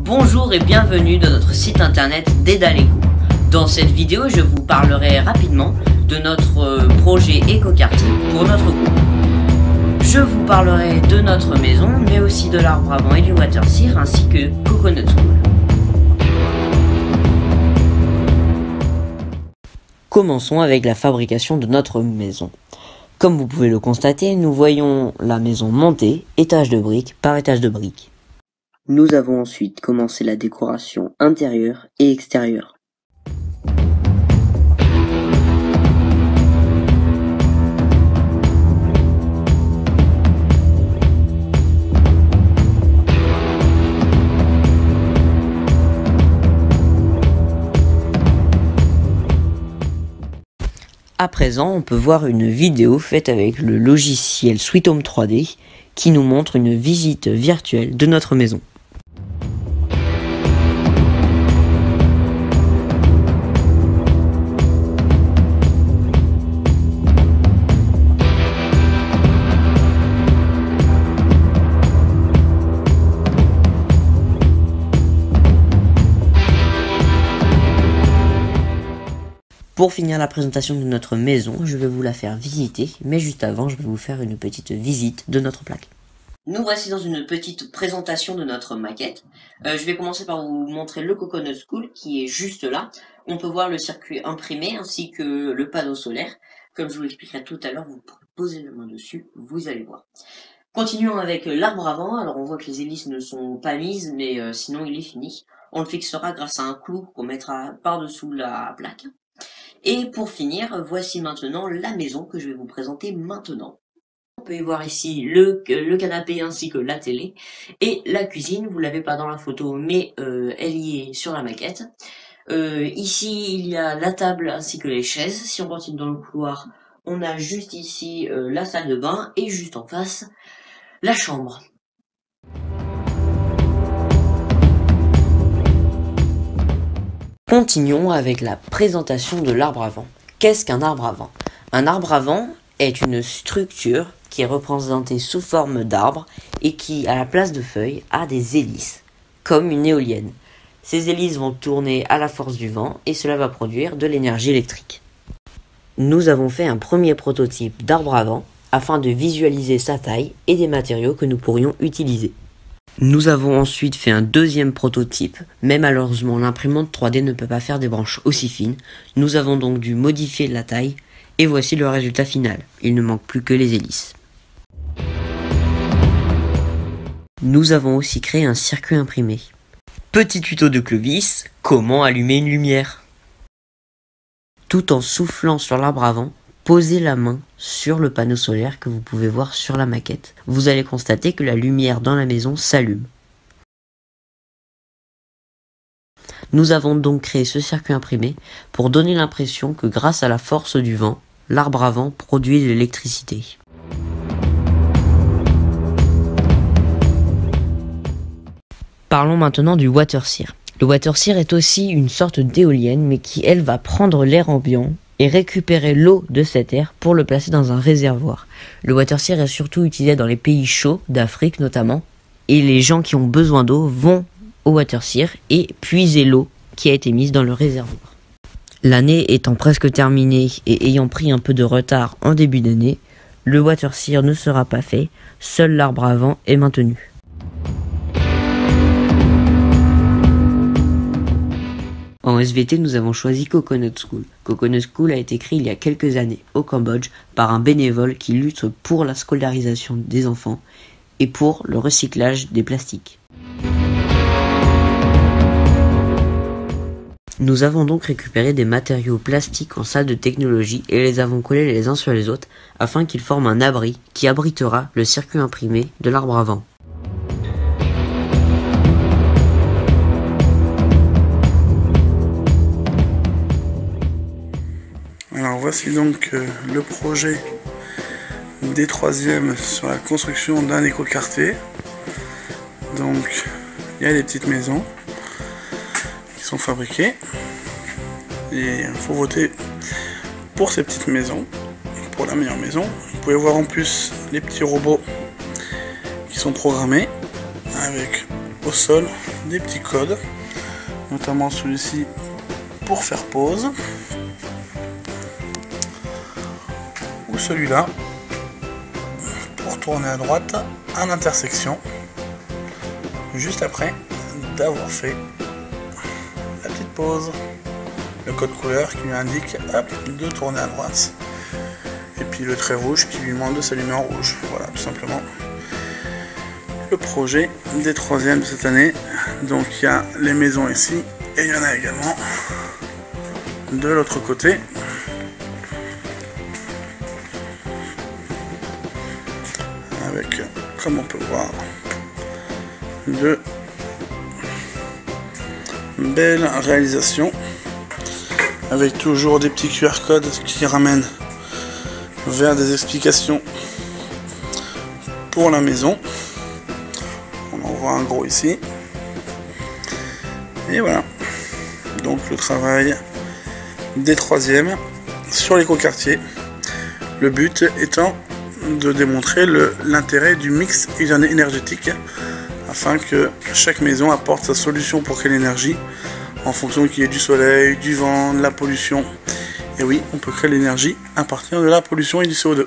Bonjour et bienvenue dans notre site internet d'Edalego. Dans cette vidéo, je vous parlerai rapidement de notre projet éco-quartier pour notre groupe. Je vous parlerai de notre maison, mais aussi de l'arbre à vent et du water-seer, ainsi que Coconut School. Commençons avec la fabrication de notre maison. Comme vous pouvez le constater, nous voyons la maison montée, étage de briques par étage de briques. Nous avons ensuite commencé la décoration intérieure et extérieure. À présent, on peut voir une vidéo faite avec le logiciel Sweet Home 3D qui nous montre une visite virtuelle de notre maison. Pour finir la présentation de notre maison, je vais vous la faire visiter, mais juste avant, je vais vous faire une petite visite de notre plaque. Nous voici dans une petite présentation de notre maquette. Je vais commencer par vous montrer le Coconut School qui est juste là. On peut voir le circuit imprimé ainsi que le panneau solaire. Comme je vous l'expliquerai tout à l'heure, vous posez la main dessus, vous allez voir. Continuons avec l'arbre à vent. Alors on voit que les hélices ne sont pas mises, mais sinon il est fini. On le fixera grâce à un clou qu'on mettra par-dessous la plaque. Et pour finir, voici maintenant la maison que je vais vous présenter maintenant. On peut y voir ici le canapé ainsi que la télé et la cuisine. Vous l'avez pas dans la photo, mais elle y est sur la maquette. Ici, il y a la table ainsi que les chaises. Si on continue dans le couloir, on a juste ici la salle de bain et juste en face, la chambre. Continuons avec la présentation de l'arbre à vent. Qu'est-ce qu'un arbre à vent? Un arbre à vent est une structure qui est représentée sous forme d'arbre et qui, à la place de feuilles, a des hélices, comme une éolienne. Ces hélices vont tourner à la force du vent et cela va produire de l'énergie électrique. Nous avons fait un premier prototype d'arbre à vent afin de visualiser sa taille et des matériaux que nous pourrions utiliser. Nous avons ensuite fait un deuxième prototype, mais malheureusement l'imprimante 3D ne peut pas faire des branches aussi fines. Nous avons donc dû modifier la taille, et voici le résultat final. Il ne manque plus que les hélices. Nous avons aussi créé un circuit imprimé. Petit tuto de Clovis, comment allumer une lumière? Tout en soufflant sur l'arbre à vent, posez la main sur le panneau solaire que vous pouvez voir sur la maquette. Vous allez constater que la lumière dans la maison s'allume. Nous avons donc créé ce circuit imprimé pour donner l'impression que grâce à la force du vent, l'arbre à vent produit de l'électricité. Parlons maintenant du water-seer. Le water-seer est aussi une sorte d'éolienne mais qui elle va prendre l'air ambiant et récupérer l'eau de cet air pour le placer dans un réservoir. Le water-seer est surtout utilisé dans les pays chauds, d'Afrique notamment, et les gens qui ont besoin d'eau vont au water-seer et puiser l'eau qui a été mise dans le réservoir. L'année étant presque terminée et ayant pris un peu de retard en début d'année, le water-seer ne sera pas fait, seul l'arbre à vent est maintenu. En SVT, nous avons choisi Coconut School. Coconut School a été créé il y a quelques années au Cambodge par un bénévole qui lutte pour la scolarisation des enfants et pour le recyclage des plastiques. Nous avons donc récupéré des matériaux plastiques en salle de technologie et les avons collés les uns sur les autres afin qu'ils forment un abri qui abritera le circuit imprimé de l'arbre à vent. Alors voici donc le projet des troisièmes sur la construction d'un éco-quartier. Donc il y a des petites maisons qui sont fabriquées et il faut voter pour ces petites maisons, pour la meilleure maison. Vous pouvez voir en plus les petits robots qui sont programmés avec au sol des petits codes, notamment celui-ci pour faire pause, ou celui-là pour tourner à droite à l'intersection, juste après d'avoir fait la petite pause. Le code couleur qui lui indique hop, de tourner à droite, et puis le trait rouge qui lui demande de s'allumer en rouge. Voilà, tout simplement le projet des troisièmes de cette année. Donc il y a les maisons ici, et il y en a également de l'autre côté. Avec, comme on peut voir, de belles réalisations, avec toujours des petits QR codes qui ramènent vers des explications pour la maison. On en voit un gros ici. Et voilà. Donc le travail des troisièmes sur l'écoquartier. Le but étant de démontrer l'intérêt du mix énergétique afin que chaque maison apporte sa solution pour quelle énergie en fonction qu'il y ait du soleil, du vent, de la pollution. Et oui, on peut créer l'énergie à partir de la pollution et du CO2.